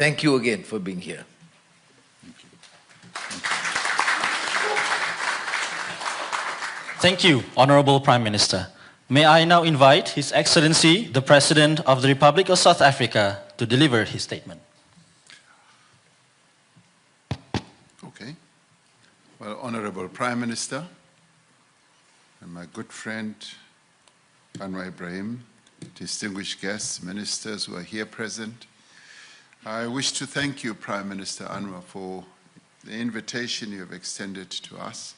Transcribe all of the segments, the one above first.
Thank you again for being here. Thank you, Honorable Prime Minister. May I now invite His Excellency, the President of the Republic of South Africa, to deliver his statement. Okay. Well, Honorable Prime Minister and my good friend Anwar Ibrahim, distinguished guests, ministers who are here present, I wish to thank you, Prime Minister Anwar, for the invitation you have extended to us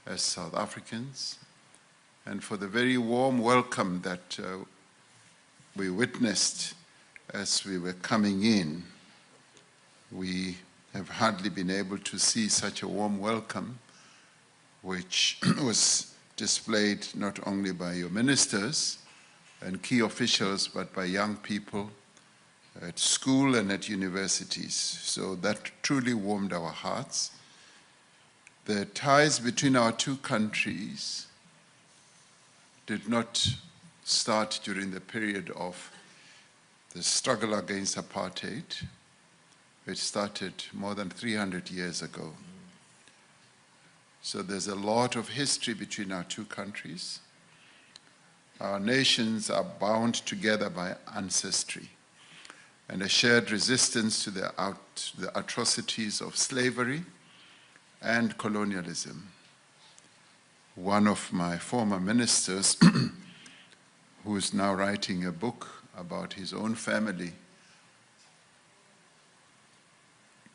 as South Africans, and for the very warm welcome that we witnessed as we were coming in. We have hardly been able to see such a warm welcome, which was displayed not only by your ministers and key officials, but by young people at school and at universities. So that truly warmed our hearts. The ties between our two countries did not start during the period of the struggle against apartheid. It started more than 300 years ago. So there's a lot of history between our two countries. Our nations are bound together by ancestry and a shared resistance to the atrocities of slavery and colonialism. One of my former ministers, who is now writing a book about his own family,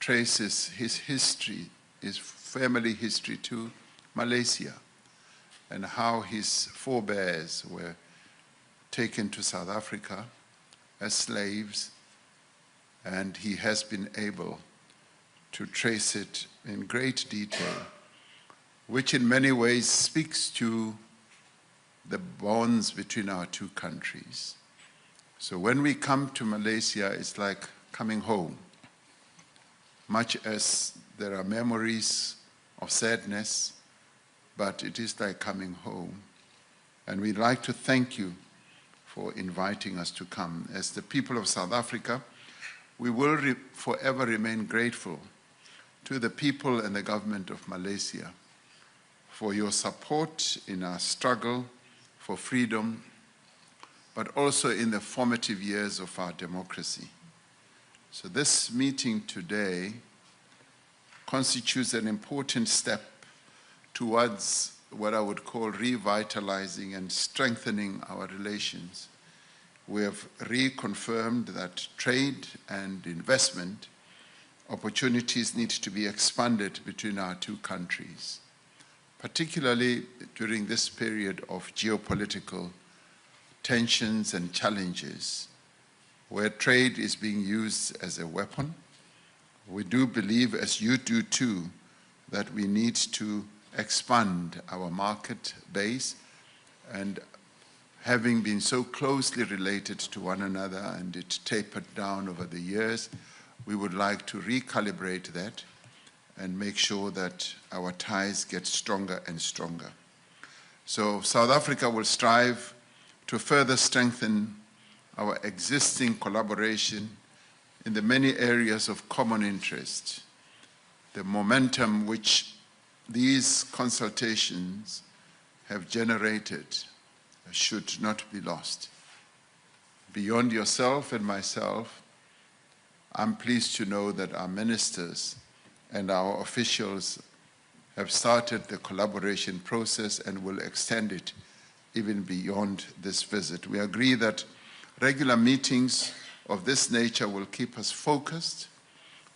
traces his history, his family history, to Malaysia, and how his forebears were taken to South Africa as slaves, and he has been able to trace it in great detail, which in many ways speaks to the bonds between our two countries. So when we come to Malaysia, it's like coming home, much as there are memories of sadness, but it is like coming home. And we'd like to thank you for inviting us to come. As the people of South Africa, we will forever remain grateful to the people and the government of Malaysia for your support in our struggle for freedom, but also in the formative years of our democracy. So this meeting today constitutes an important step towards what I would call revitalizing and strengthening our relations. We have reconfirmed that trade and investment opportunities need to be expanded between our two countries, particularly during this period of geopolitical tensions and challenges, where trade is being used as a weapon. We do believe, as you do too, that we need to expand our market base, and having been so closely related to one another and it tapered down over the years, we would like to recalibrate that and make sure that our ties get stronger and stronger. So South Africa will strive to further strengthen our existing collaboration in the many areas of common interest. The momentum which these consultations have generated should not be lost. Beyond yourself and myself, I'm pleased to know that our ministers and our officials have started the collaboration process and will extend it even beyond this visit. We agree that regular meetings of this nature will keep us focused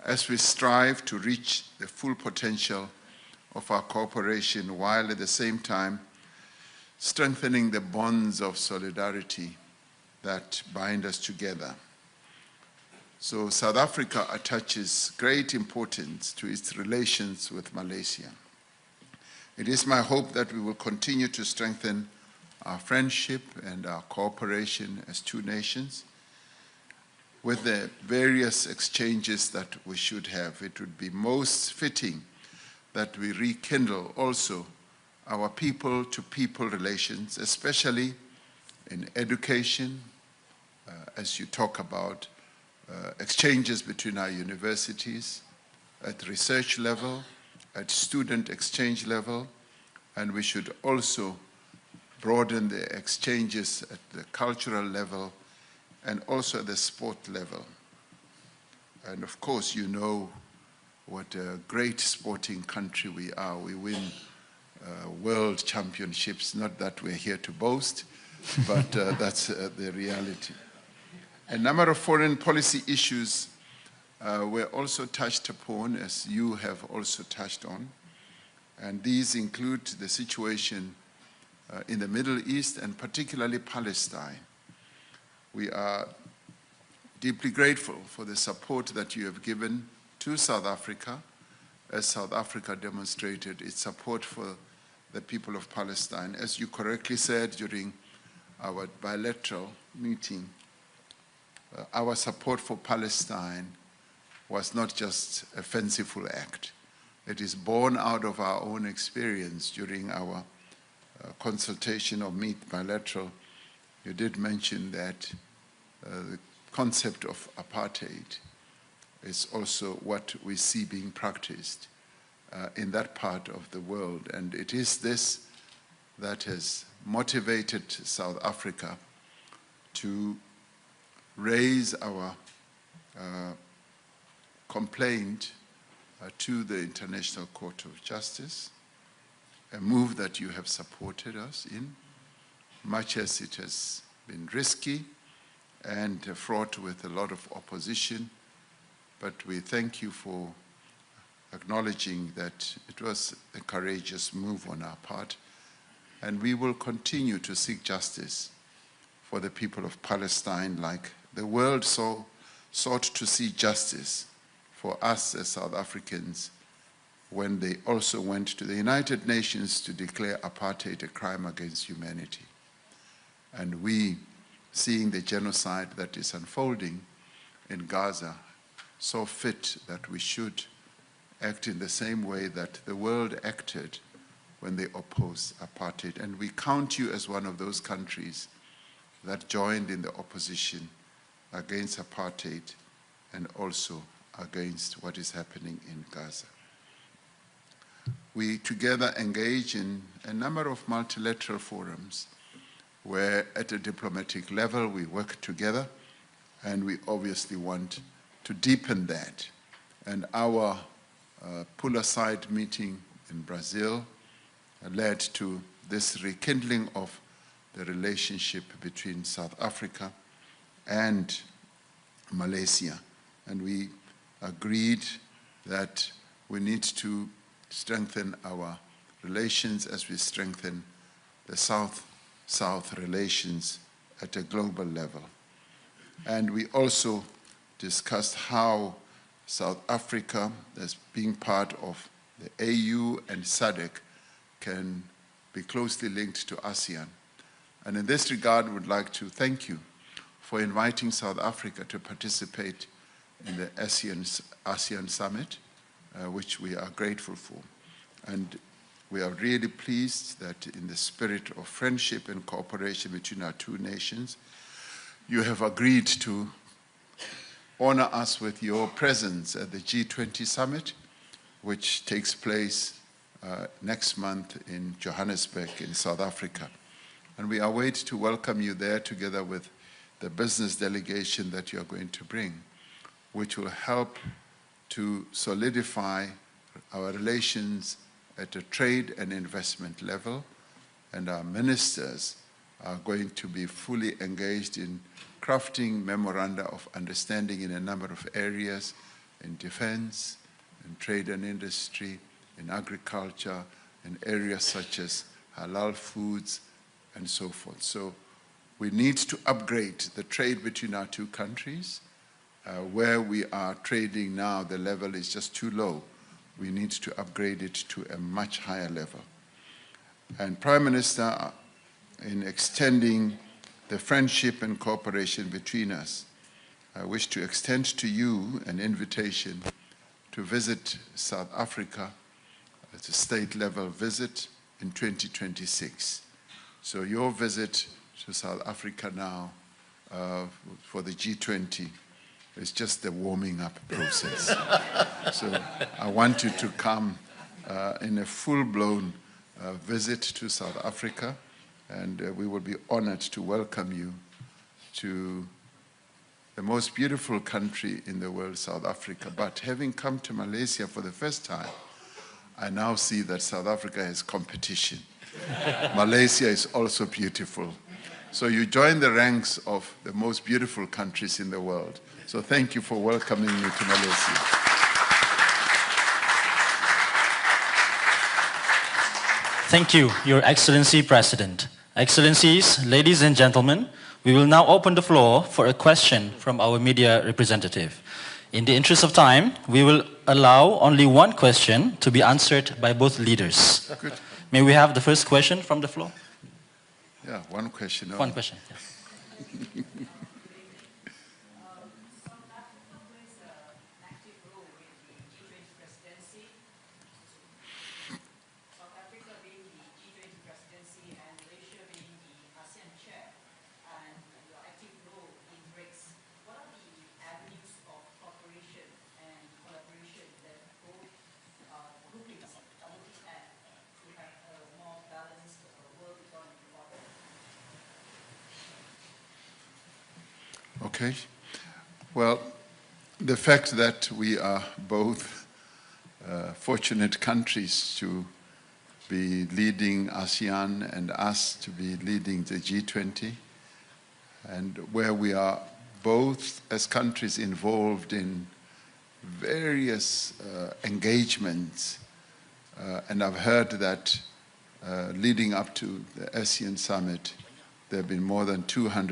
as we strive to reach the full potential of our cooperation, while at the same time strengthening the bonds of solidarity that bind us together. So South Africa attaches great importance to its relations with Malaysia. It is my hope that we will continue to strengthen our friendship and our cooperation as two nations with the various exchanges that we should have. It would be most fitting that we rekindle also our people-to-people relations, especially in education, as you talk about exchanges between our universities at research level, at student exchange level, and we should also broaden the exchanges at the cultural level and also at the sport level. And of course, you know what a great sporting country we are. We win world championships, not that we're here to boast, but that's the reality. A number of foreign policy issues were also touched upon, as you have also touched on, and these include the situation in the Middle East and particularly Palestine. We are deeply grateful for the support that you have given to South Africa, as South Africa demonstrated its support for the people of Palestine. As you correctly said during our bilateral meeting, our support for Palestine was not just a fanciful act. It is born out of our own experience during our consultation or bilateral. You did mention that the concept of apartheid is also what we see being practiced in that part of the world. And it is this that has motivated South Africa to raise our complaint to the International Court of Justice, a move that you have supported us in, much as it has been risky and fraught with a lot of opposition. But we thank you for acknowledging that it was a courageous move on our part, and we will continue to seek justice for the people of Palestine, like the world sought to see justice for us as South Africans when they also went to the United Nations to declare apartheid a crime against humanity. And we, seeing the genocide that is unfolding in Gaza, saw fit that we should act in the same way that the world acted when they opposed apartheid. And we count you as one of those countries that joined in the opposition against apartheid and also against what is happening in Gaza. We together engage in a number of multilateral forums where at a diplomatic level we work together, and we obviously want to deepen that. And our pull-aside meeting in Brazil led to this rekindling of the relationship between South Africa and Malaysia. And we agreed that we need to strengthen our relations as we strengthen the South-South relations at a global level. And we also discussed how South Africa, as being part of the AU and SADC, can be closely linked to ASEAN. And in this regard, I would like to thank you for inviting South Africa to participate in the ASEAN Summit, which we are grateful for. And we are really pleased that in the spirit of friendship and cooperation between our two nations, you have agreed to honor us with your presence at the G20 Summit, which takes place next month in Johannesburg in South Africa. And we await to welcome you there together with the business delegation that you are going to bring, which will help to solidify our relations at a trade and investment level. And our ministers are going to be fully engaged in crafting memoranda of understanding in a number of areas, in defense, in trade and industry, in agriculture, in areas such as halal foods, and so forth. So we need to upgrade the trade between our two countries. Where we are trading now, the level is just too low. We need to upgrade it to a much higher level. And Prime Minister, in extending the friendship and cooperation between us, I wish to extend to you an invitation to visit South Africa as a state-level visit in 2026. So your visit to South Africa now for the G20 It's just the warming up process. So I want you to come in a full-blown visit to South Africa, and we will be honored to welcome you to the most beautiful country in the world, South Africa. But having come to Malaysia for the first time, I now see that South Africa has competition. Malaysia is also beautiful. So you join the ranks of the most beautiful countries in the world. So thank you for welcoming me to Malaysia. Thank you, Your Excellency President. Excellencies, ladies and gentlemen, we will now open the floor for a question from our media representative. In the interest of time, we will allow only one question to be answered by both leaders. Good. May we have the first question from the floor? Yeah, one question. One question. Yeah. South Africa being the G20 presidency and Malaysia being the ASEAN chair, and your active role in BRICS, what are the avenues of cooperation and collaboration that both groupings are looking at to have a more balanced world economic order? Okay. Well, the fact that we are both fortunate countries to be leading ASEAN and us to be leading the G20, and where we are both as countries involved in various engagements, and I've heard that leading up to the ASEAN Summit, there have been more than 200